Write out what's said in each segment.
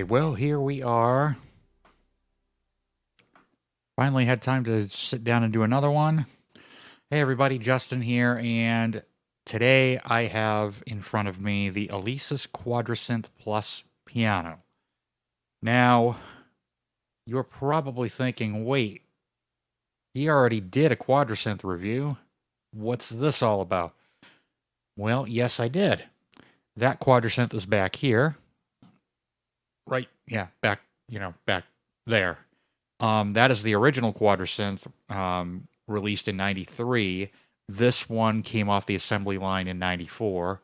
Well, here we are. Finally had time to sit down and do another one. Hey everybody, Justin here, and today I have in front of me the Alesis QuadraSynth Plus Piano. Now, you're probably thinking, wait, he already did a QuadraSynth review. What's this all about? Well, yes, I did. That QuadraSynth is back here. Right, yeah, back there. That is the original QuadraSynth, released in '93. This one came off the assembly line in '94.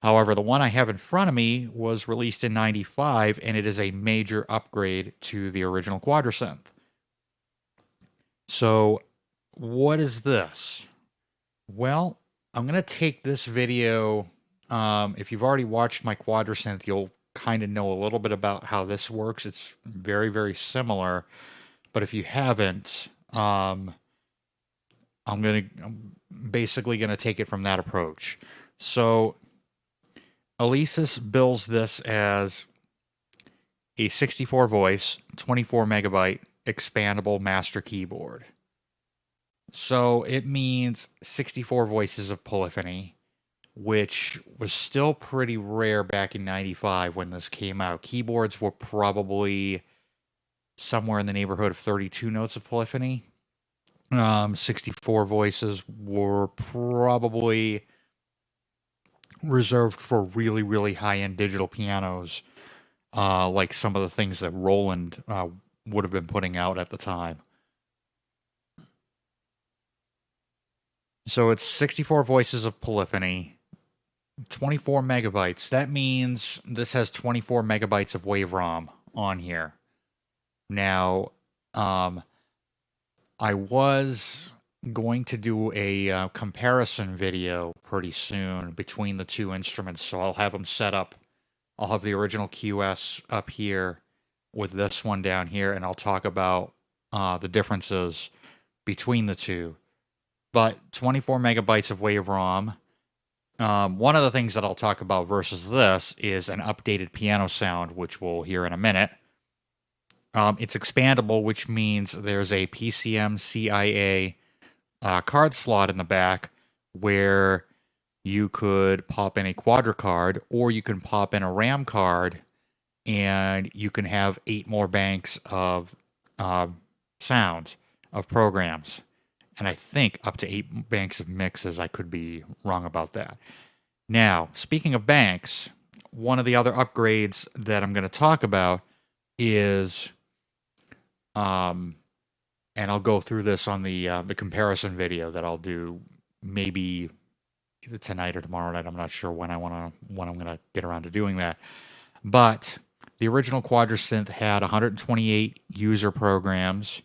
However, the one I have in front of me was released in '95, and it is a major upgrade to the original QuadraSynth. So, what is this? Well, I'm going to take this video. If you've already watched my QuadraSynth, you'll kind of know a little bit about how this works. It's very, very similar. But if you haven't, I'm basically going to take it from that approach. So Alesis bills this as a 64 voice, 24 megabyte expandable master keyboard. So it means 64 voices of polyphony, which was still pretty rare back in '95 when this came out. Keyboards were probably somewhere in the neighborhood of 32 notes of polyphony. 64 voices were probably reserved for really, really high-end digital pianos, like some of the things that Roland would have been putting out at the time. So it's 64 voices of polyphony, 24 megabytes. That means this has 24 megabytes of wave ROM on here. Now, I was going to do a comparison video pretty soon between the two instruments, so I'll have them set up. I'll have the original QS up here with this one down here, and I'll talk about the differences between the two. But 24 megabytes of wave ROM. One of the things that I'll talk about versus this is an updated piano sound, which we'll hear in a minute. It's expandable, which means there's a PCM CIA card slot in the back where you could pop in a Quadra card, or you can pop in a RAM card, and you can have 8 more banks of sounds, of programs. And I think up to 8 banks of mixes. I could be wrong about that. Now, speaking of banks, one of the other upgrades that I'm going to talk about is, and I'll go through this on the comparison video that I'll do maybe either tonight or tomorrow night. I'm not sure when I'm going to get around to doing that. But the original QuadraSynth had 128 user programs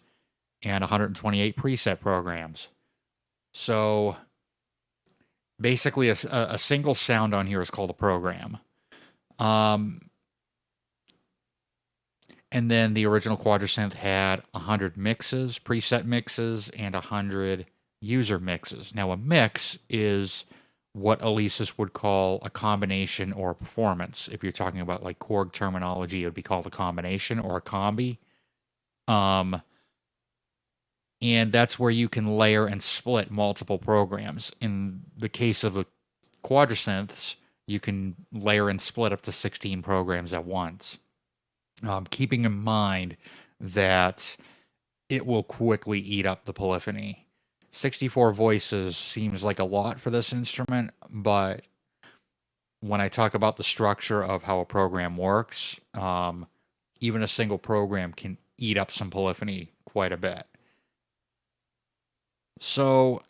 and 128 preset programs. So basically a single sound on here is called a program. And then the original QuadraSynth had 100 mixes, preset mixes, and 100 user mixes. Now a mix is what Alesis would call a combination or a performance. If you're talking about like Korg terminology, it would be called a combination or a combi. And that's where you can layer and split multiple programs. In the case of the QuadraSynths, you can layer and split up to 16 programs at once. Keeping in mind that it will quickly eat up the polyphony. 64 voices seems like a lot for this instrument, but when I talk about the structure of how a program works, even a single program can eat up some polyphony quite a bit. So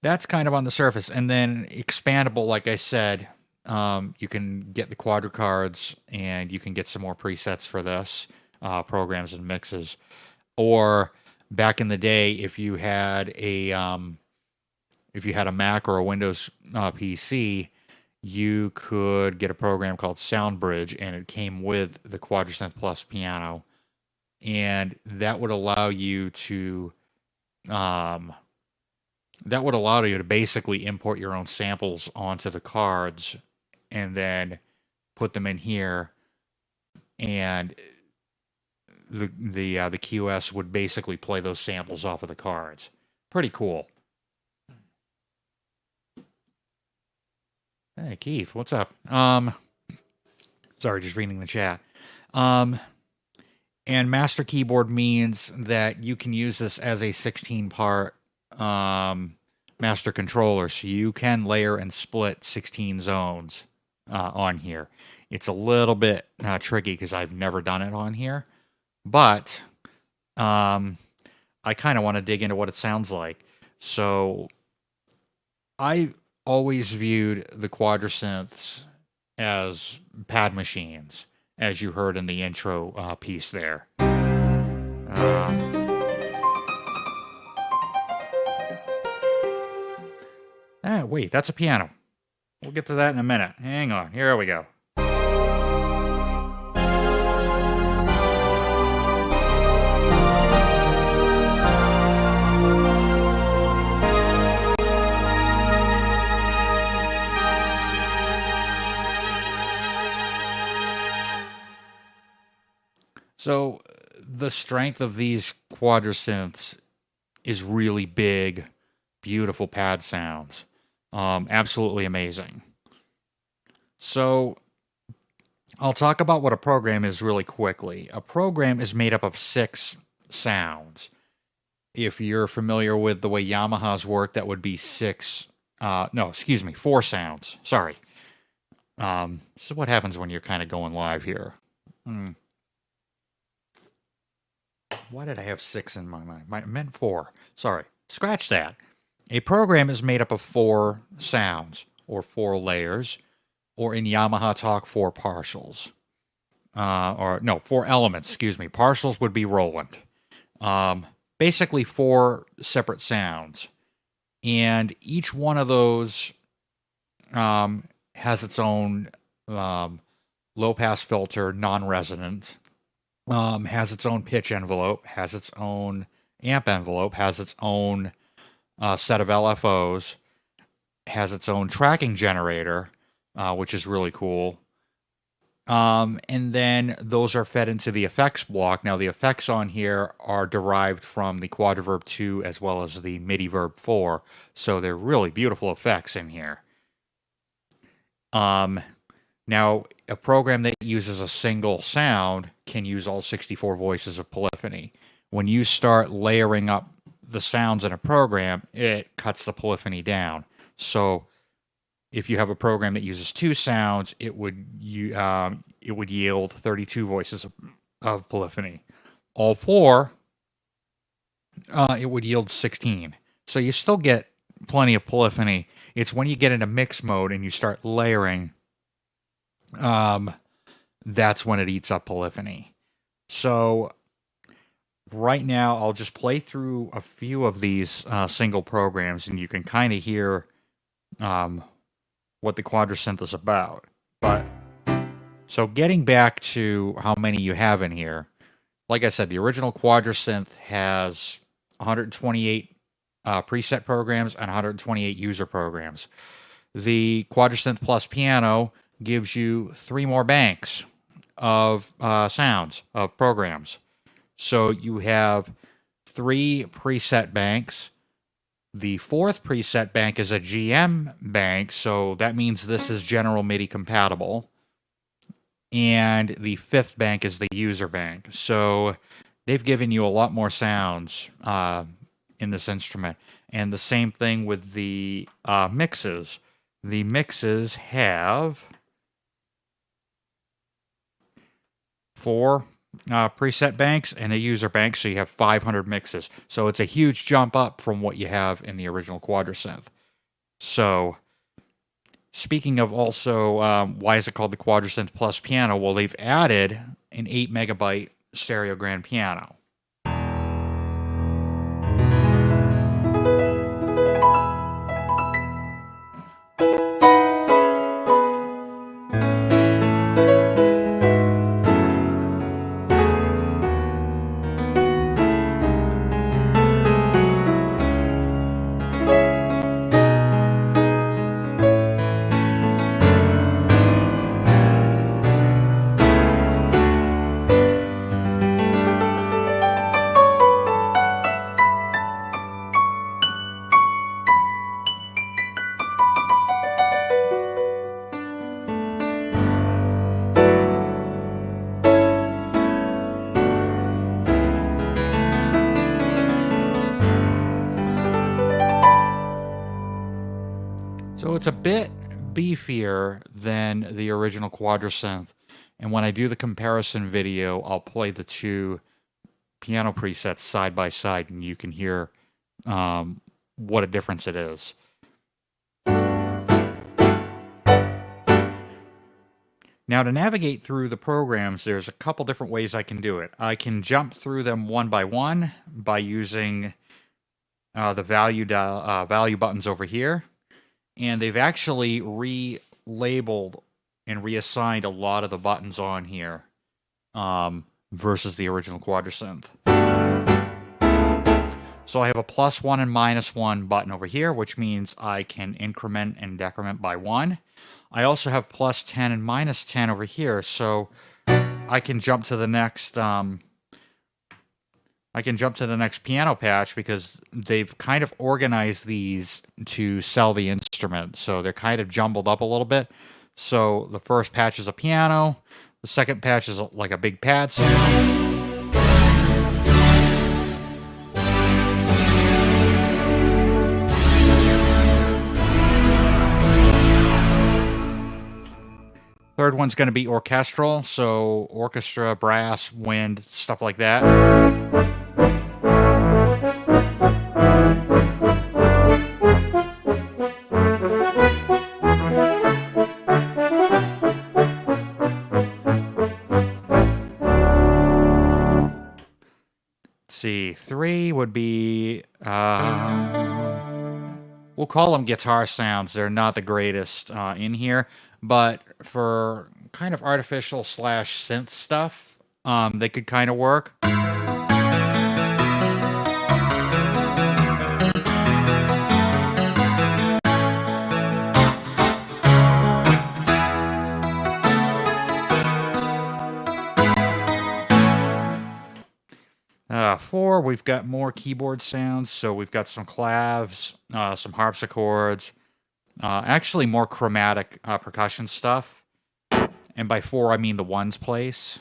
that's kind of on the surface. And then expandable, like I said, you can get the Quadra cards and you can get some more presets for this, programs and mixes. Or back in the day, if you had a Mac or a Windows PC, you could get a program called SoundBridge, and it came with the QuadraSynth Plus Piano, and that would allow you to basically import your own samples onto the cards, and then put them in here, and the QS would basically play those samples off of the cards. Pretty cool. Hey Keith, what's up? Sorry, just reading the chat. And master keyboard means that you can use this as a 16-part master controller, so you can layer and split 16 zones on here. It's a little bit tricky because I've never done it on here, but I kind of want to dig into what it sounds like. So I always viewed the QuadraSynths as pad machines, as you heard in the intro piece there. Wait, that's a piano. We'll get to that in a minute. Hang on, here we go. So the strength of these QuadraSynths is really big, beautiful pad sounds. Absolutely amazing. So I'll talk about what a program is really quickly. A program is made up of 6 sounds. If you're familiar with the way Yamahas work, that would be 4 sounds. Sorry. So what happens when you're kind of going live here? Why did I have 6 in my mind? I meant 4. Sorry. Scratch that. A program is made up of 4 sounds, or 4 layers, or in Yamaha talk, 4 partials. 4 elements, excuse me. Partials would be Roland. Basically 4 separate sounds. And each one of those has its own low-pass filter, non-resonant, has its own pitch envelope, has its own amp envelope, has its own set of LFOs, has its own tracking generator, which is really cool. And then those are fed into the effects block. Now, the effects on here are derived from the Quadraverb 2 as well as the MIDI Verb 4, so they're really beautiful effects in here. Now, a program that uses a single sound can use all 64 voices of polyphony. When you start layering up the sounds in a program, it cuts the polyphony down. So if you have a program that uses 2 sounds, it would yield 32 voices of polyphony. All 4, it would yield 16. So you still get plenty of polyphony. It's when you get into mix mode and you start layering, that's when it eats up polyphony. So right now, I'll just play through a few of these single programs, and you can kind of hear what the QuadraSynth is about. So getting back to how many you have in here, like I said, the original QuadraSynth has 128 preset programs and 128 user programs. The QuadraSynth Plus Piano gives you 3 more banks of sounds, of programs. So you have 3 preset banks. The 4th preset bank is a GM bank, so that means this is General MIDI compatible. And the 5th bank is the user bank. So they've given you a lot more sounds in this instrument. And the same thing with the mixes. The mixes have 4 preset banks and a user bank, so you have 500 mixes. So it's a huge jump up from what you have in the original QuadraSynth. So speaking of also, why is it called the QuadraSynth Plus Piano? Well, they've added an 8 megabyte stereo grand piano. it's a bit beefier than the original QuadraSynth. And when I do the comparison video, I'll play the two piano presets side by side, and you can hear what a difference it is. Now, to navigate through the programs, there's a couple different ways I can do it. I can jump through them one by one by using the value buttons over here. And they've actually relabeled and reassigned a lot of the buttons on here versus the original QuadraSynth. So I have a +1 and -1 button over here, which means I can increment and decrement by 1. I also have +10 and -10 over here, so I can jump to the next piano patch because they've kind of organized these to sell the instrument. So they're kind of jumbled up a little bit. So the first patch is a piano. The second patch is like a big pad sound. Third one's going to be orchestral, so orchestra, brass, wind, stuff like that. Let's see, 3 would be, we'll call them guitar sounds. They're not the greatest in here. But for kind of artificial / synth stuff, they could kind of work. 4, we've got more keyboard sounds. So we've got some clavs, some harpsichords. Actually, more chromatic percussion stuff. And by 4, I mean the ones place.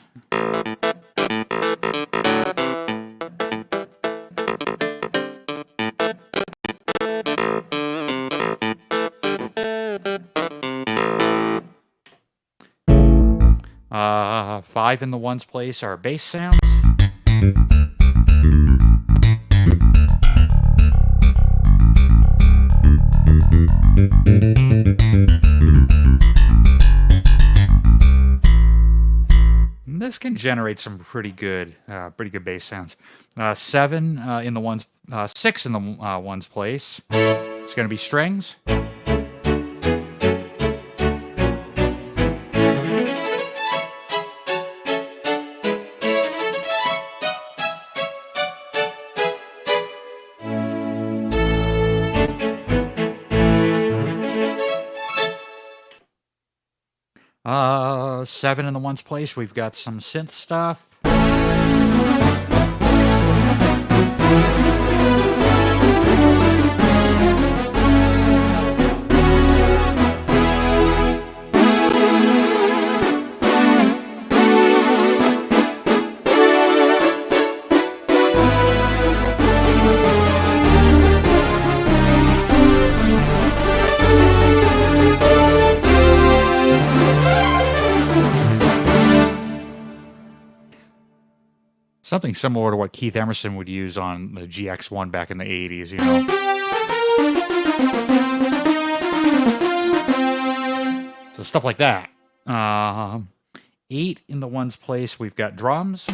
Five in the ones place are bass sounds. This can generate some pretty good bass sounds. 7 in the ones, 6 in the ones place. It's going to be strings. 7 in the ones place, we've got some synth stuff. Something similar to what Keith Emerson would use on the GX1 back in the 80s, you know. So stuff like that. 8 in the ones place, we've got drums.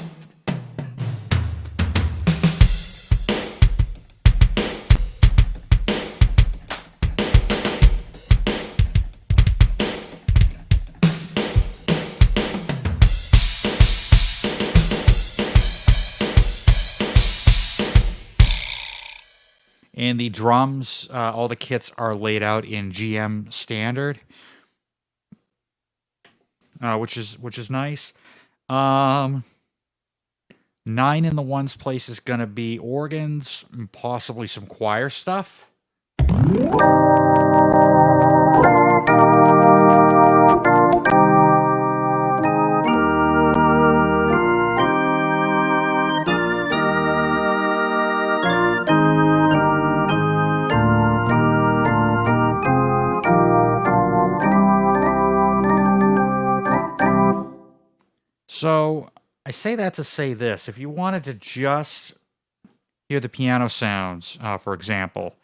And the drums, all the kits are laid out in GM standard, which is nice. 9 in the ones place is going to be organs, and possibly some choir stuff. So I say that to say this. If you wanted to just hear the piano sounds, for example,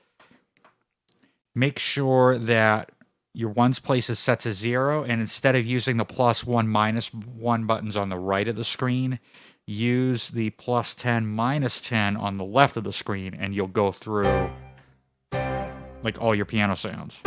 make sure that your ones place is set to 0, and instead of using the +1, -1 buttons on the right of the screen, use the +10, -10 on the left of the screen, and you'll go through like all your piano sounds.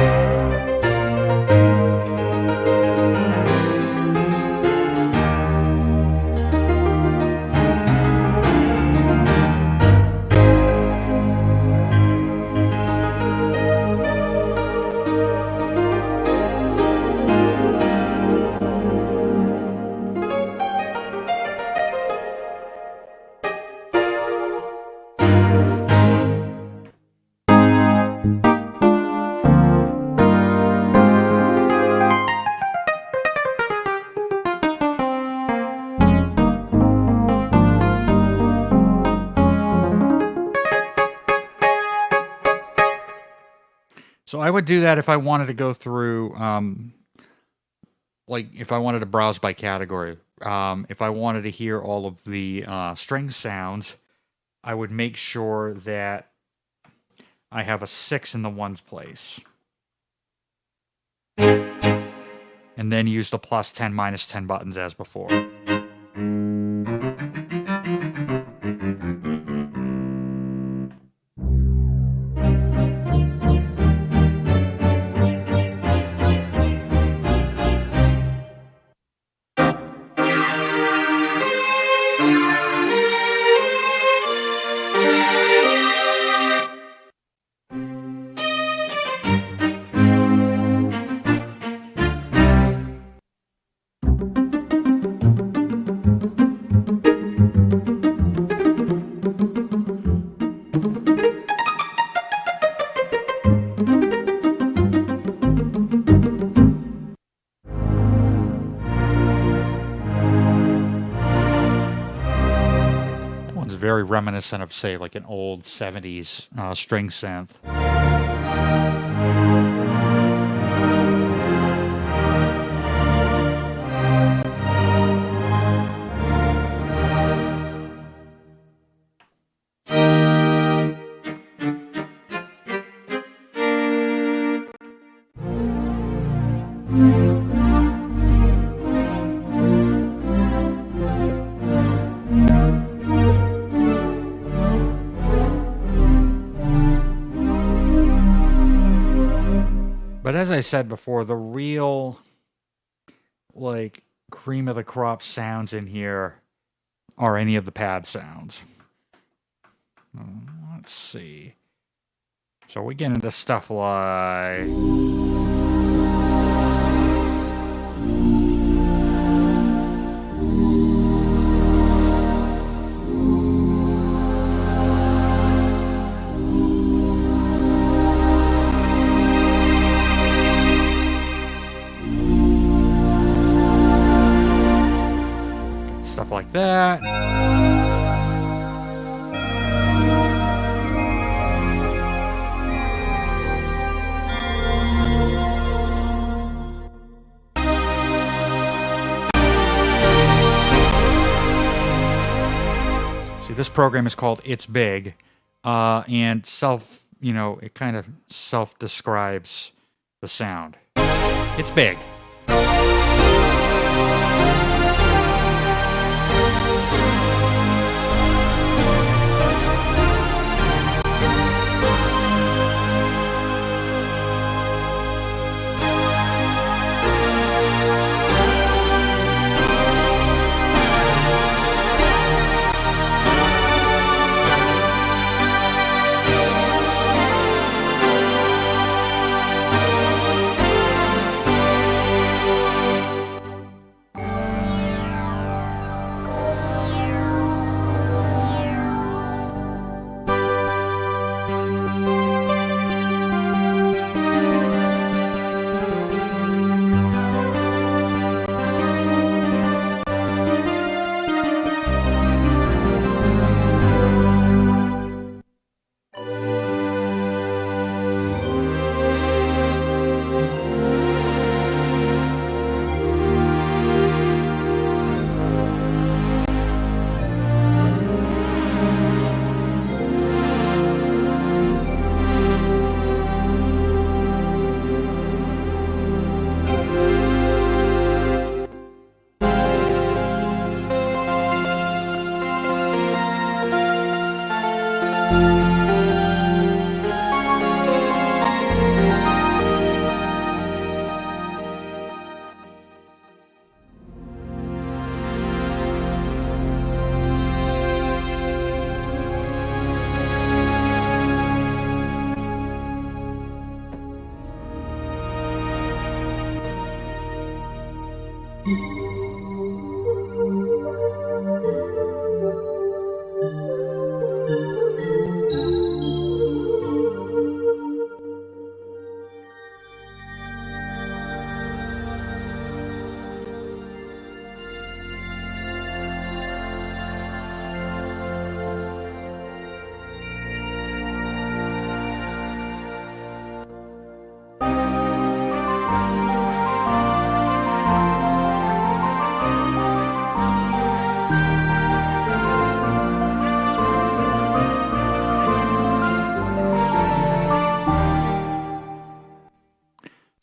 So I would do that if I wanted to go through, like if I wanted to browse by category. If I wanted to hear all of the string sounds, I would make sure that I have a 6 in the ones place. And then use the +10, -10 buttons as before. Very reminiscent of, say, like an old 70s string synth. But as I said before, the real, like, cream of the crop sounds in here are any of the pad sounds. Let's see. So we get into stuff like... stuff like that. See, this program is called It's Big, and it kind of self-describes the sound. It's big.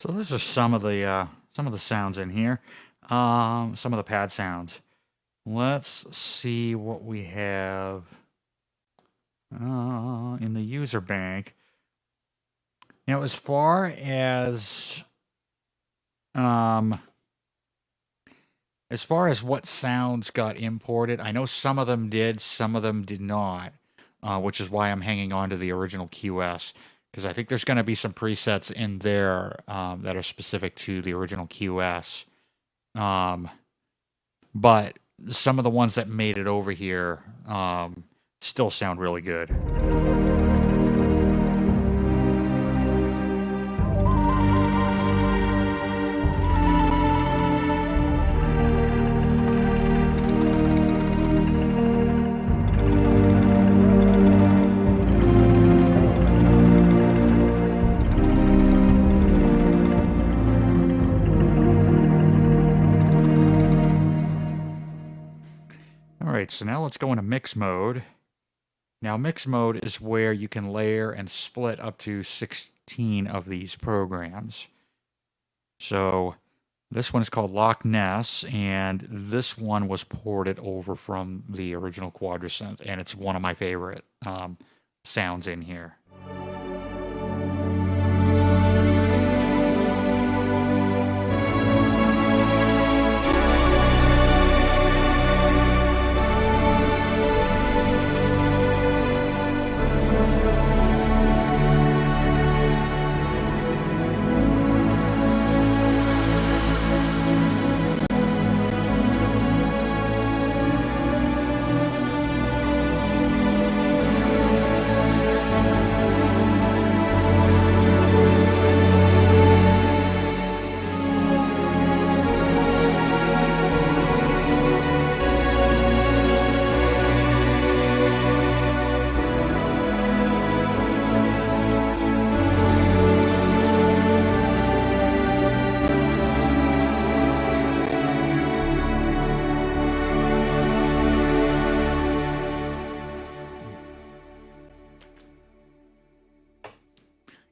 So those are some of the sounds in here. Some of the pad sounds. Let's see what we have in the user bank. Now, as far as what sounds got imported, I know some of them did, some of them did not, which is why I'm hanging on to the original QS, because I think there's going to be some presets in there that are specific to the original QS. But some of the ones that made it over here still sound really good. Alright, so now let's go into mix mode. Now, mix mode is where you can layer and split up to 16 of these programs. So this one is called Loch Ness, and this one was ported over from the original QuadraSynth, and it's one of my favorite sounds in here.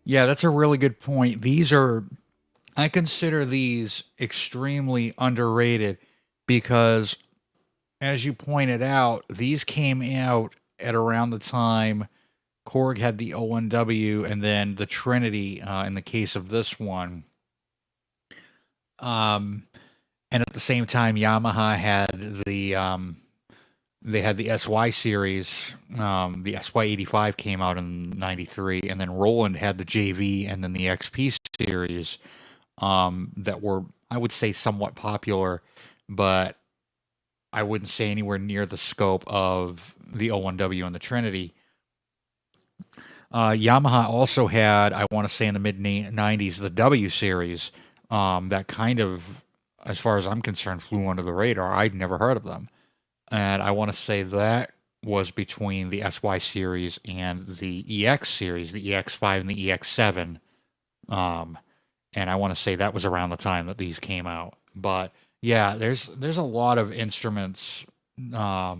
Yeah, that's a really good point. I consider these extremely underrated because, as you pointed out, these came out at around the time Korg had the O1W and then the Trinity in the case of this one. And at the same time, Yamaha had they had the SY series. The SY85 came out in '93, and then Roland had the JV and then the XP series that were, I would say, somewhat popular, but I wouldn't say anywhere near the scope of the O1W and the Trinity. Yamaha also had, I want to say in the mid-90s, the W series that kind of, as far as I'm concerned, flew under the radar. I'd never heard of them. And I want to say that was between the SY series and the EX series, the EX5 and the EX7. And I want to say that was around the time that these came out. But yeah, there's a lot of instruments, I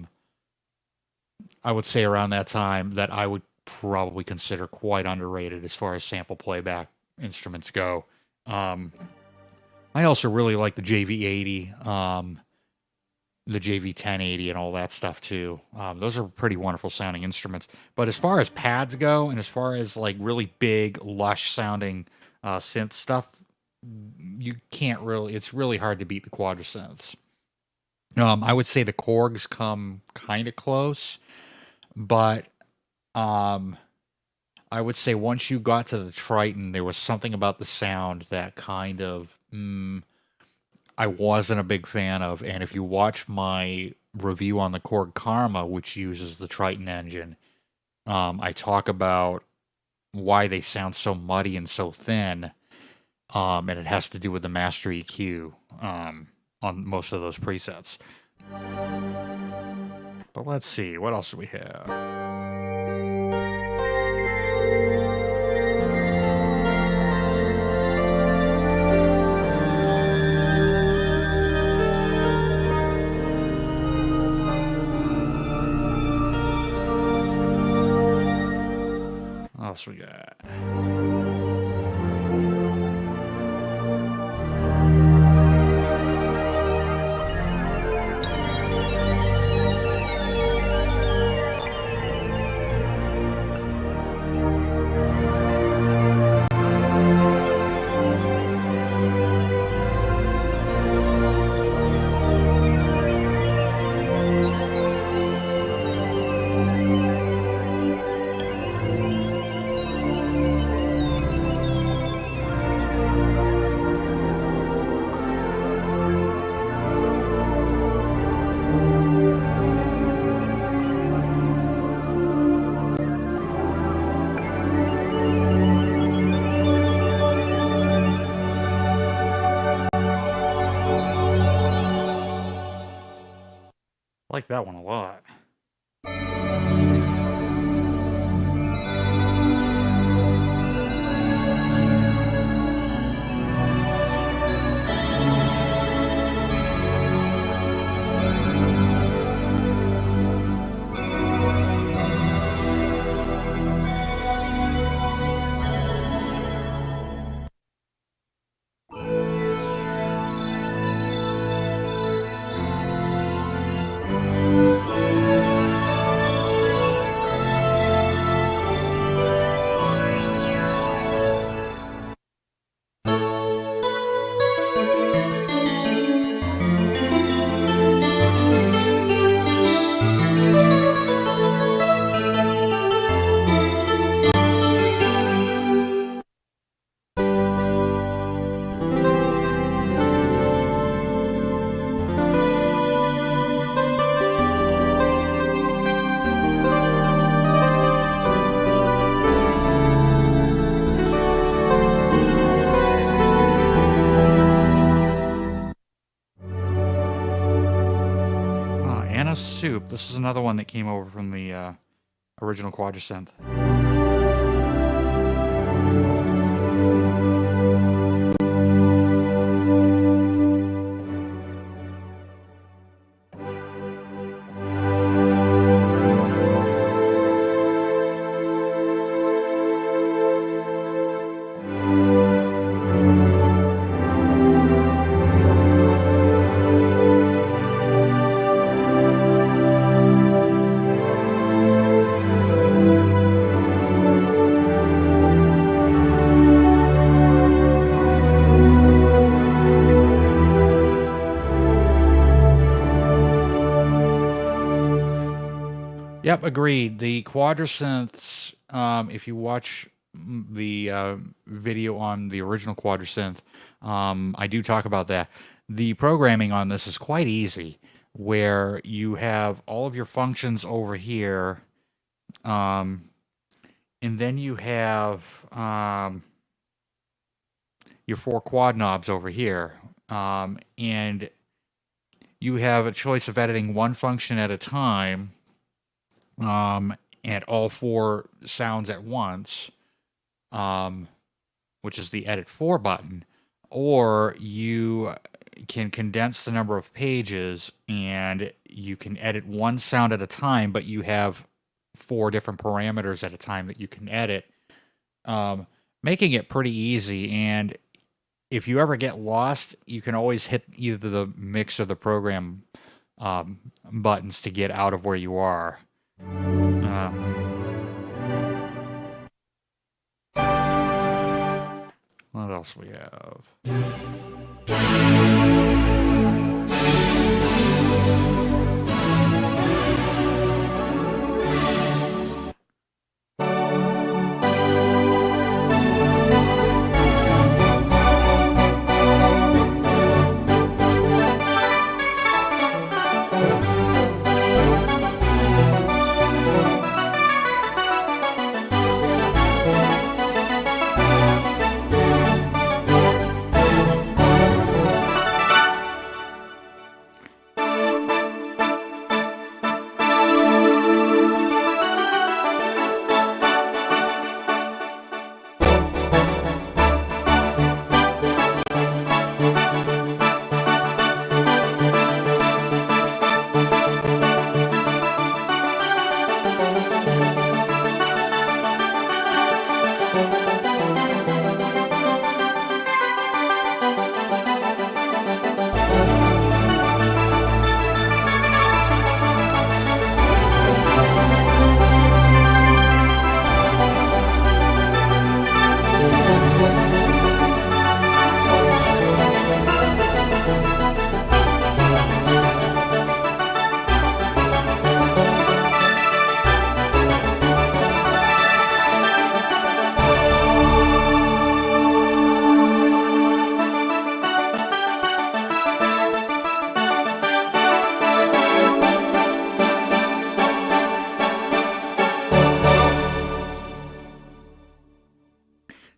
would say around that time, that I would probably consider quite underrated as far as sample playback instruments go. I also really like the JV80. the JV1080 and all that stuff too. Those are pretty wonderful sounding instruments. But as far as pads go, and as far as like really big, lush sounding synth stuff, you can't really. It's really hard to beat the QuadraSynths. I would say the Korgs come kind of close, but I would say once you got to the Triton, there was something about the sound that kind of I wasn't a big fan of. And if you watch my review on the Korg Karma, which uses the Triton engine, I talk about why they sound so muddy and so thin, and it has to do with the master EQ on most of those presets. But let's see, what else do we have? What else we got? I like that one a lot. Anna's Soup. This is another one that came over from the original QuadraSynth. Yep, agreed. The QuadraSynths, if you watch the video on the original QuadraSynth, I do talk about that. The programming on this is quite easy, where you have all of your functions over here, and then you have your 4 quad knobs over here, and you have a choice of editing one function at a time, and all 4 sounds at once, which is the Edit 4 button, or you can condense the number of pages and you can edit one sound at a time, but you have 4 different parameters at a time that you can edit, making it pretty easy. And if you ever get lost, you can always hit either the mix or the program buttons to get out of where you are. What else we have?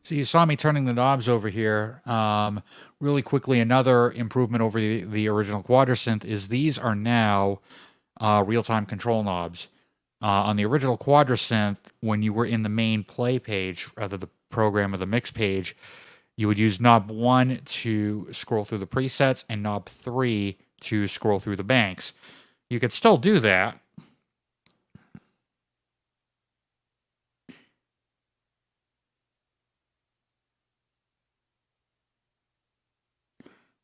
So you saw me turning the knobs over here. Really quickly, another improvement over the original QuadraSynth is these are now real-time control knobs. On the original QuadraSynth, when you were in the main play page, rather the program or the mix page, you would use knob 1 to scroll through the presets and knob 3 to scroll through the banks. You could still do that.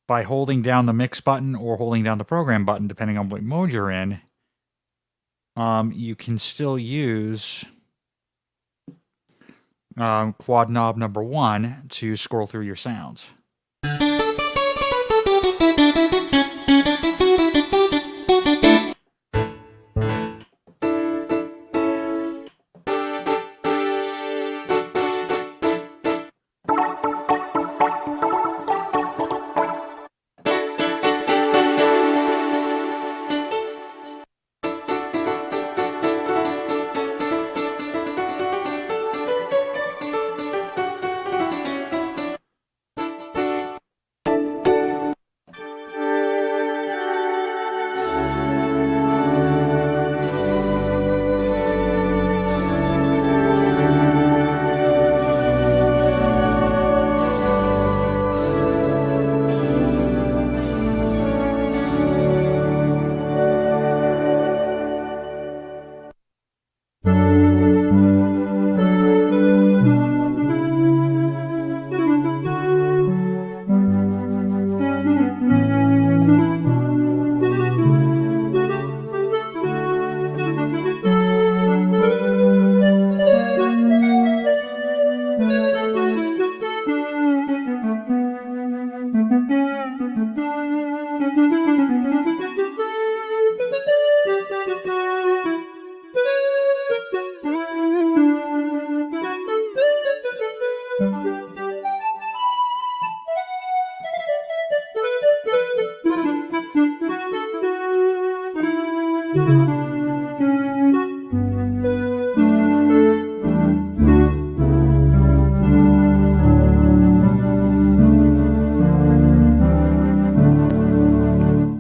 By holding down the mix button or holding down the program button, depending on what mode you're in, you can still use quad knob number 1 to scroll through your sounds.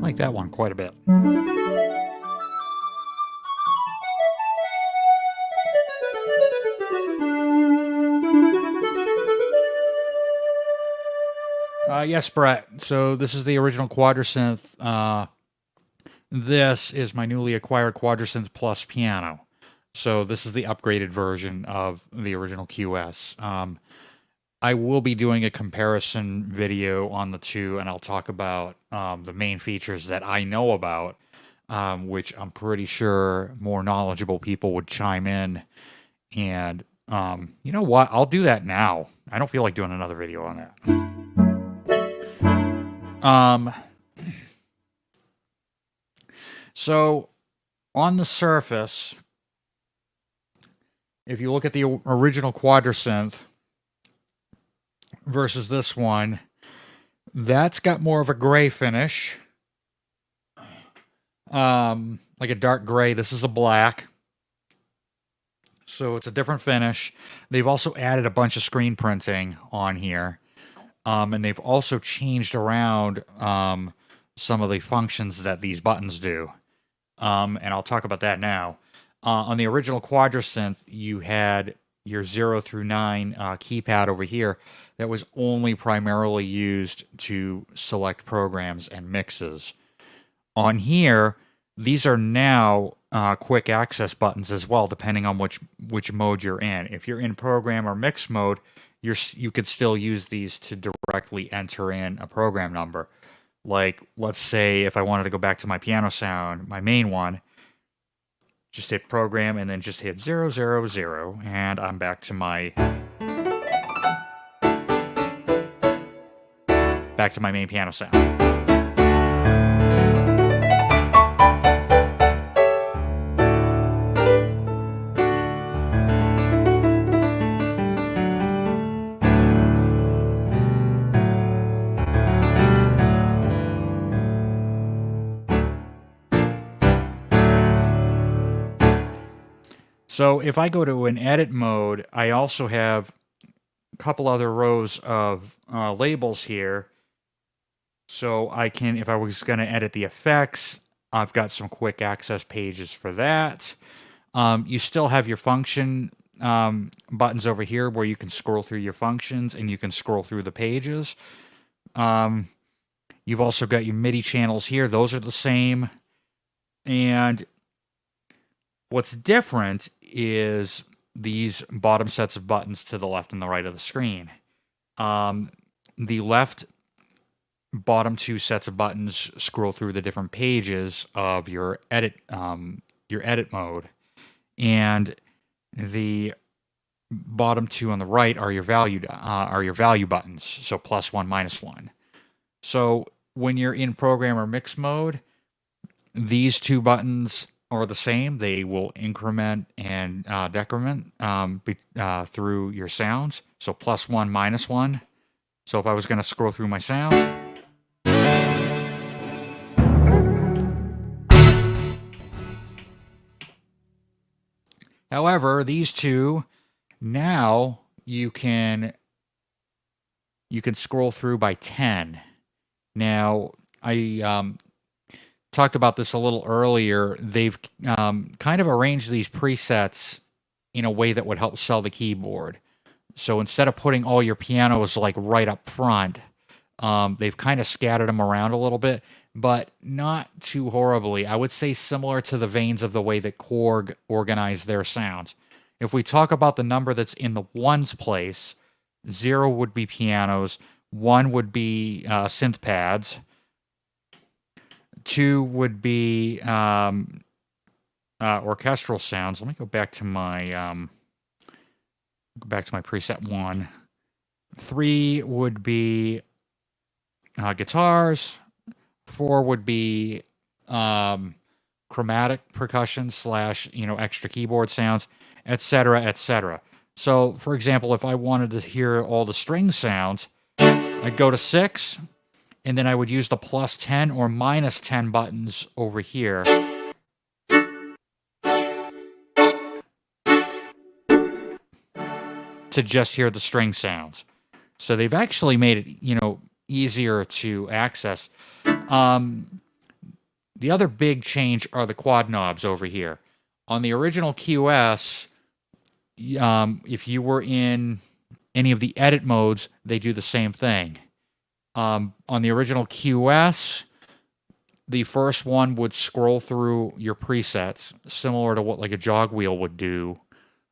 Like that one quite a bit. Yes, Brett. So this is the original QuadraSynth. This is my newly acquired QuadraSynth Plus Piano. So this is the upgraded version of the original QS. I will be doing a comparison video on the two, and I'll talk about the main features that I know about. which I'm pretty sure more knowledgeable people would chime in. And you know what? I'll do that now. I don't feel like doing another video on that. So on the surface, if you look at the original QuadraSynth versus this one, that's got more of a gray finish. Like a dark gray. This is a black. So it's a different finish. They've also added a bunch of screen printing on here. And they've also changed around some of the functions that these buttons do. And I'll talk about that now. On the original QuadraSynth, you had your 0 through 9 keypad over here that was only primarily used to select programs and mixes. On here, these are now quick access buttons as well, depending on which mode you're in. If you're in program or mix mode, you could still use these to directly enter in a program number. Like, let's say if I wanted to go back to my piano sound, my main one, just hit program and then just hit 0, 0, 0, and I'm back to my main piano sound. So if I go to an edit mode, I also have a couple other rows of labels here. So I can, if I was going to edit the effects, I've got some quick access pages for that. You still have your function buttons over here where you can scroll through your functions and you can scroll through the pages. You've also got your MIDI channels here. Those are the same. And what's different is these bottom sets of buttons to the left and the right of the screen. The left bottom two sets of buttons scroll through the different pages of your edit mode, and the bottom two on the right are your value buttons. So +1, -1. So when you're in program or mix mode, these two buttons are the same. They will increment and decrement through your sounds. So +1, -1. So if I was going to scroll through my sound, however, these two, now you can scroll through by 10. Now, I talked about this a little earlier. They've kind of arranged these presets in a way that would help sell the keyboard. So instead of putting all your pianos like right up front, they've kind of scattered them around a little bit, but not too horribly. I would say similar to the veins of the way that Korg organized their sounds. If we talk about the number that's in the ones place, 0 would be pianos, 1 would be synth pads, 2 would be orchestral sounds. Let me go back to my preset 1. 3 would be guitars. 4 would be chromatic percussion / extra keyboard sounds, etc., etc. So, for example, if I wanted to hear all the string sounds, I'd go to 6. And then I would use the +10 or -10 buttons over here to just hear the string sounds. So they've actually made it, easier to access. The other big change are the quad knobs over here. On the original QS, if you were in any of the edit modes, they do the same thing. On the original QS, the first one would scroll through your presets, similar to what like a jog wheel would do.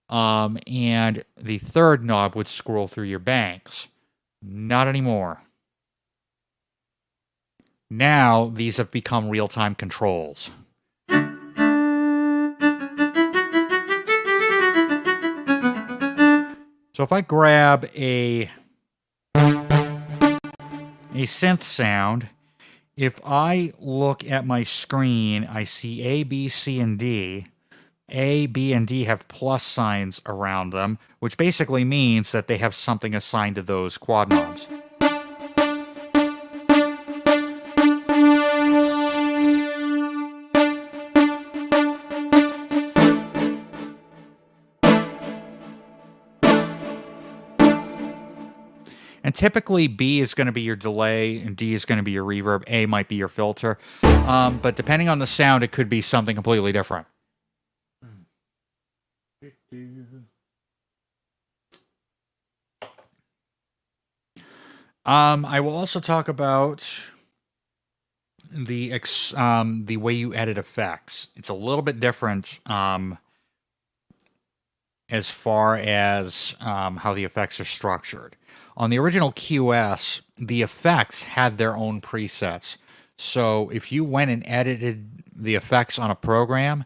And the third knob would scroll through your banks. Not anymore. Now, these have become real-time controls. So if I grab a synth sound, if I look at my screen, I see A, B, C, and D. A, B, and D have plus signs around them, which basically means that they have something assigned to those quad knobs. And typically B is going to be your delay and D is going to be your reverb. A might be your filter. But depending on the sound, it could be something completely different. I will also talk about the way you edit effects. It's a little bit different as far as how the effects are structured. On the original QS, the effects had their own presets. So if you went and edited the effects on a program,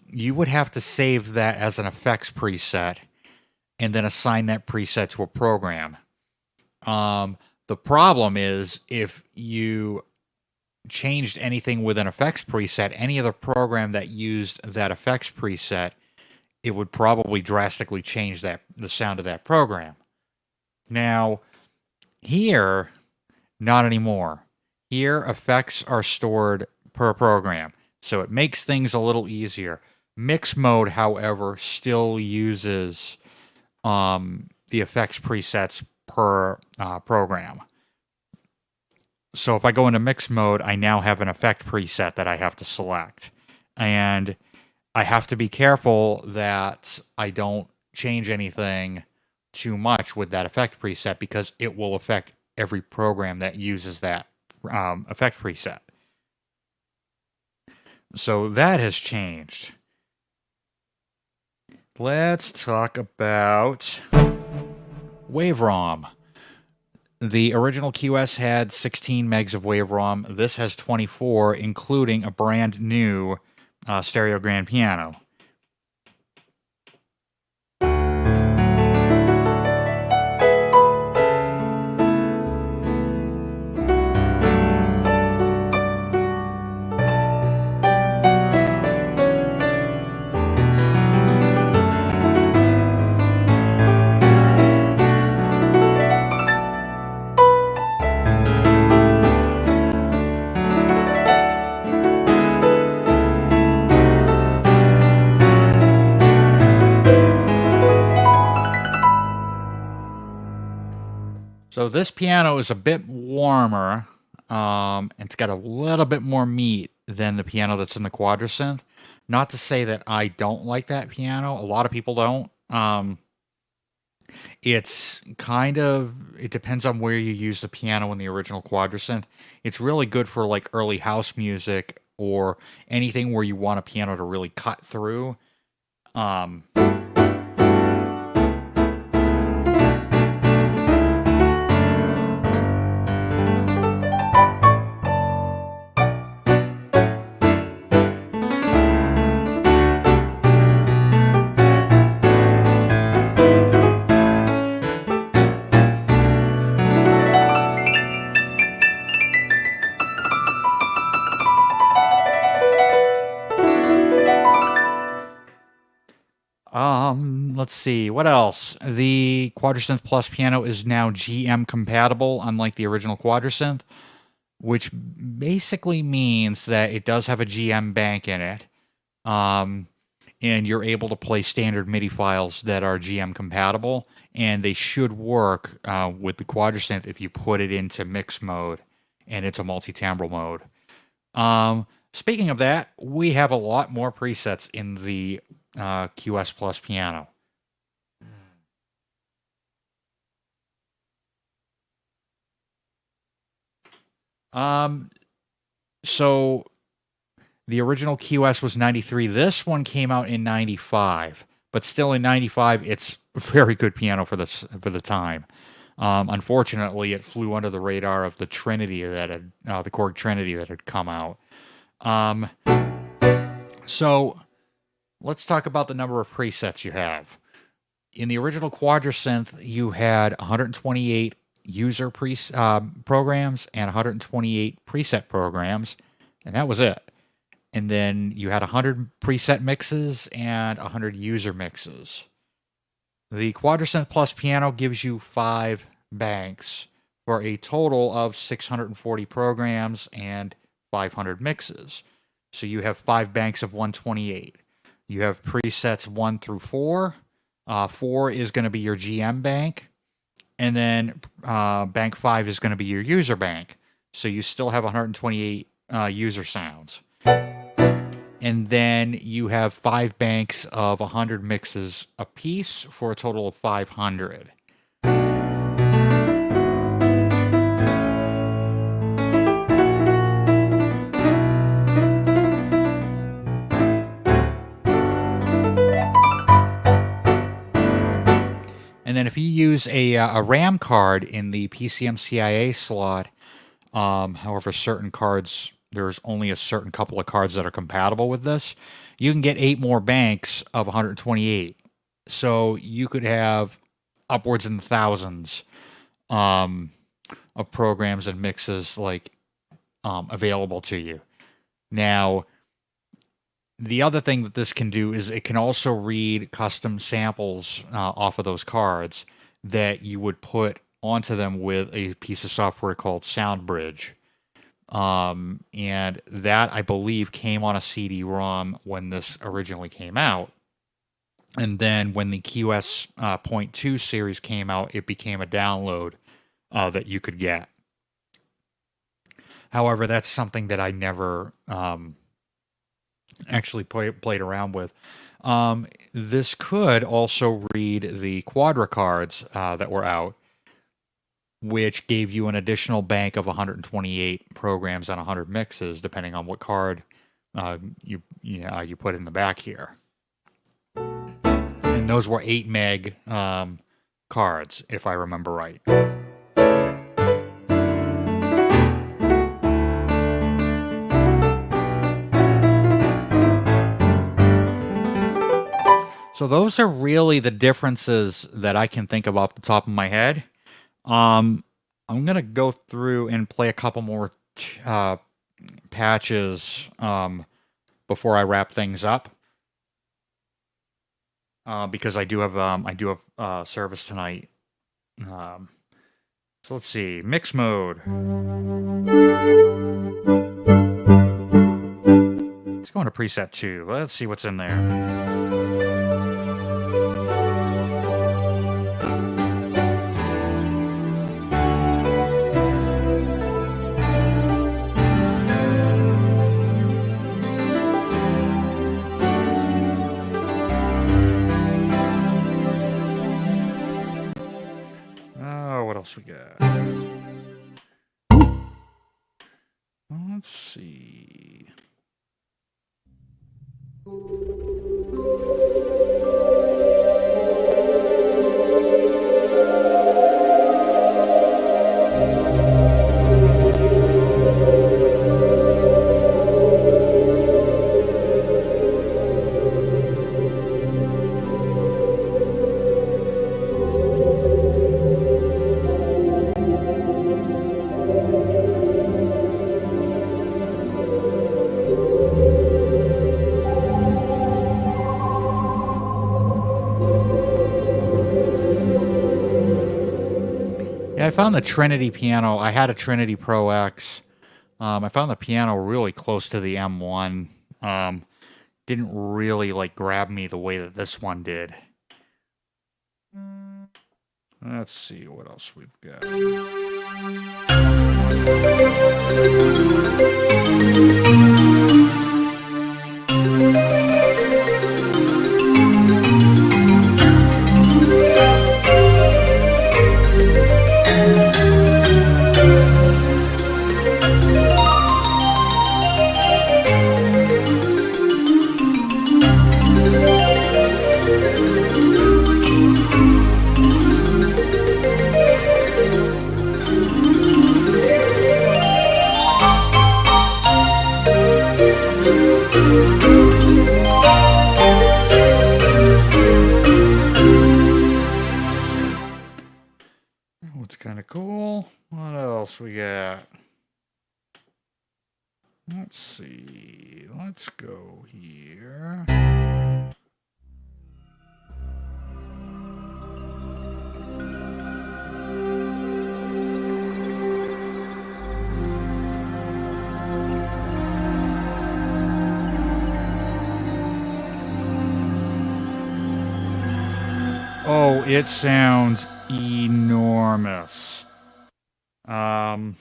you would have to save that as an effects preset and then assign that preset to a program. The problem is if you changed anything with an effects preset, any other program that used that effects preset, it would probably drastically change the sound of that program. Now, here, not anymore. Here, effects are stored per program, so it makes things a little easier. Mix mode, however, still uses the effects presets per program. So if I go into mix mode, I now have an effect preset that I have to select. And I have to be careful that I don't change anything too much with that effect preset because it will affect every program that uses that effect preset. So that has changed. Let's talk about WaveROM. The original QS had 16 megs of WaveROM. This has 24, including a brand new stereo grand piano. So this piano is a bit warmer. It's got a little bit more meat than the piano that's in the QuadraSynth. Not to say that I don't like that piano. A lot of people don't. It's kind of, it depends on where you use the piano in the original QuadraSynth. It's really good for like early house music or anything where you want a piano to really cut through. Let's see, what else? The QuadraSynth Plus Piano is now GM compatible, unlike the original QuadraSynth, which basically means that it does have a GM bank in it, and you're able to play standard MIDI files that are GM compatible, and they should work with the QuadraSynth if you put it into mix mode, and it's a multi-timbral mode. Speaking of that, we have a lot more presets in the QS Plus Piano. So the original QS was 93. This one came out in 95, but still in 95, it's a very good piano for the time. Unfortunately, it flew under the radar of the Trinity that had the Korg Trinity that had come out. So let's talk about the number of presets you have. In the original QuadraSynth, you had 128 user programs and 128 preset programs, and that was it. And then you had 100 preset mixes and 100 user mixes. The QuadraSynth Plus Piano gives you 5 banks for a total of 640 programs and 500 mixes. So you have 5 banks of 128. You have presets 1 through 4. 4 is going to be your GM bank. And then bank 5 is going to be your user bank. So you still have 128 user sounds. And then you have 5 banks of 100 mixes apiece for a total of 500. And then if you use a RAM card in the PCMCIA slot, however, certain cards, there's only a certain couple of cards that are compatible with this, you can get 8 more banks of 128. So you could have upwards in the thousands of programs and mixes available to you. Now, the other thing that this can do is it can also read custom samples off of those cards that you would put onto them with a piece of software called SoundBridge. And that, I believe, came on a CD-ROM when this originally came out. And then when the QS .2 series came out, it became a download that you could get. However, that's something that I never actually played around with. This could also read the Quadra cards that were out, which gave you an additional bank of 128 programs and 100 mixes, depending on what card you put in the back here. And those were 8 meg cards, if I remember right. So those are really the differences that I can think of off the top of my head. I'm going to go through and play a couple more patches before I wrap things up. Because I do have service tonight. So let's see. Mix mode. Let's go into preset 2. Let's see what's in there. What else we got? Let's see. I found the Trinity piano. I had a Trinity Pro X. I found the piano really close to the M1. Didn't really grab me the way that this one did. Let's see what else we've got. That's kind of cool. What else we got? Let's see. Let's go here. Oh, it sounds enormous. I'll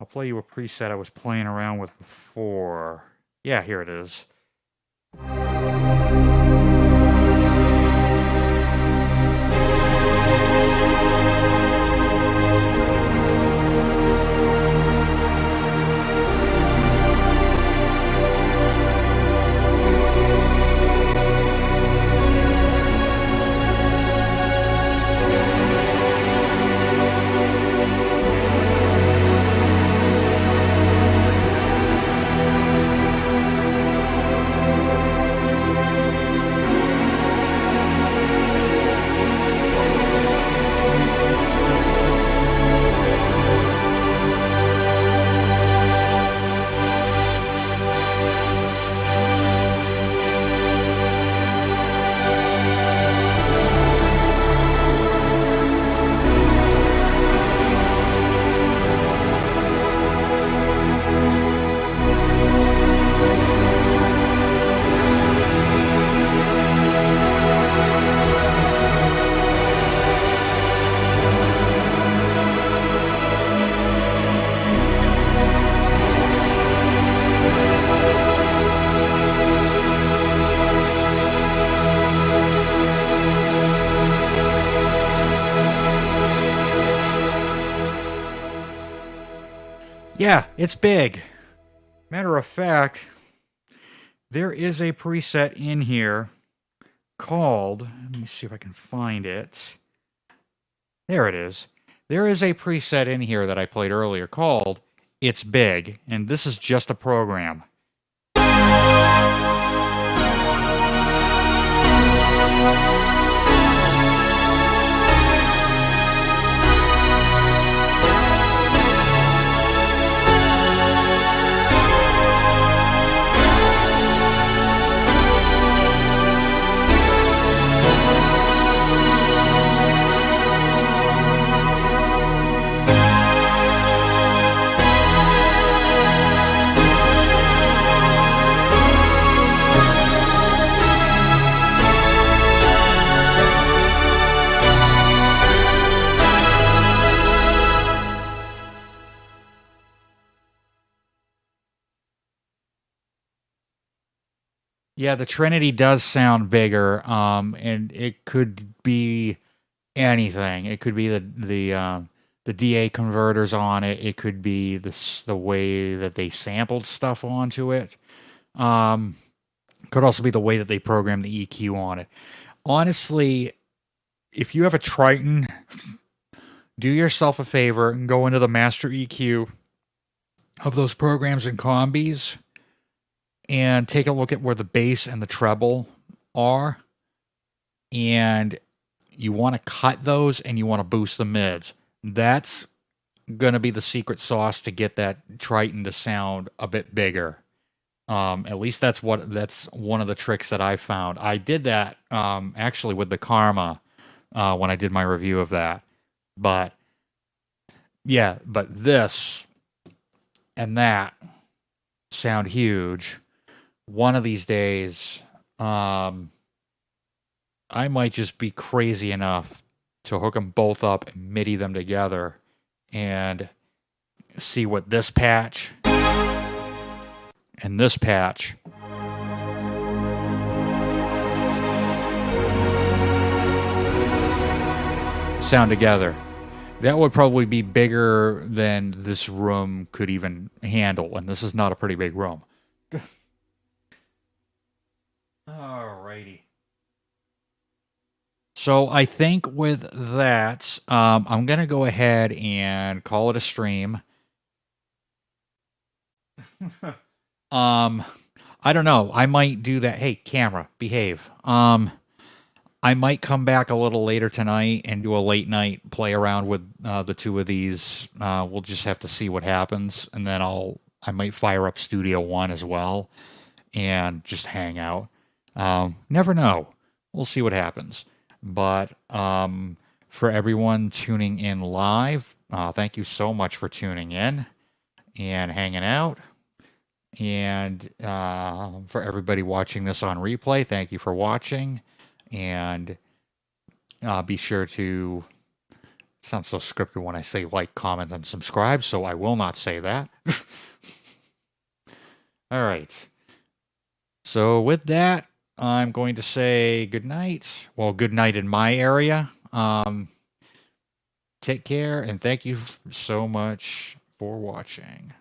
play you a preset I was playing around with before. Yeah, here it is. Yeah, it's big. Matter of fact, there is a preset in here called, let me see if I can find it. There it is. There is a preset in here that I played earlier called It's Big, and this is just a program. Yeah, the Trinity does sound bigger, and it could be anything. It could be the DA converters on it. It could be the way that they sampled stuff onto it. Could also be the way that they programmed the EQ on it. Honestly, if you have a Triton, do yourself a favor and go into the master EQ of those programs and combis and take a look at where the bass and the treble are. And you want to cut those and you want to boost the mids. That's going to be the secret sauce to get that Triton to sound a bit bigger. At least that's one of the tricks that I found. I did that actually with the Karma when I did my review of that. But yeah, but this and that sound huge. One of these days, I might just be crazy enough to hook them both up and MIDI them together and see what this patch and this patch sound together. That would probably be bigger than this room could even handle, and this is not a pretty big room. Alrighty. So I think with that, I'm going to go ahead and call it a stream. I don't know. I might do that. Hey, camera, behave. I might come back a little later tonight and do a late night play around with the two of these. We'll just have to see what happens, and then I might fire up Studio One as well and just hang out. Never know. We'll see what happens. But for everyone tuning in live, thank you so much for tuning in and hanging out. And for everybody watching this on replay, thank you for watching. And be sure to, it sounds so scripted when I say like, comment, and subscribe, so I will not say that. All right. So with that, I'm going to say good night. Well, good night in my area. Take care, and thank you so much for watching.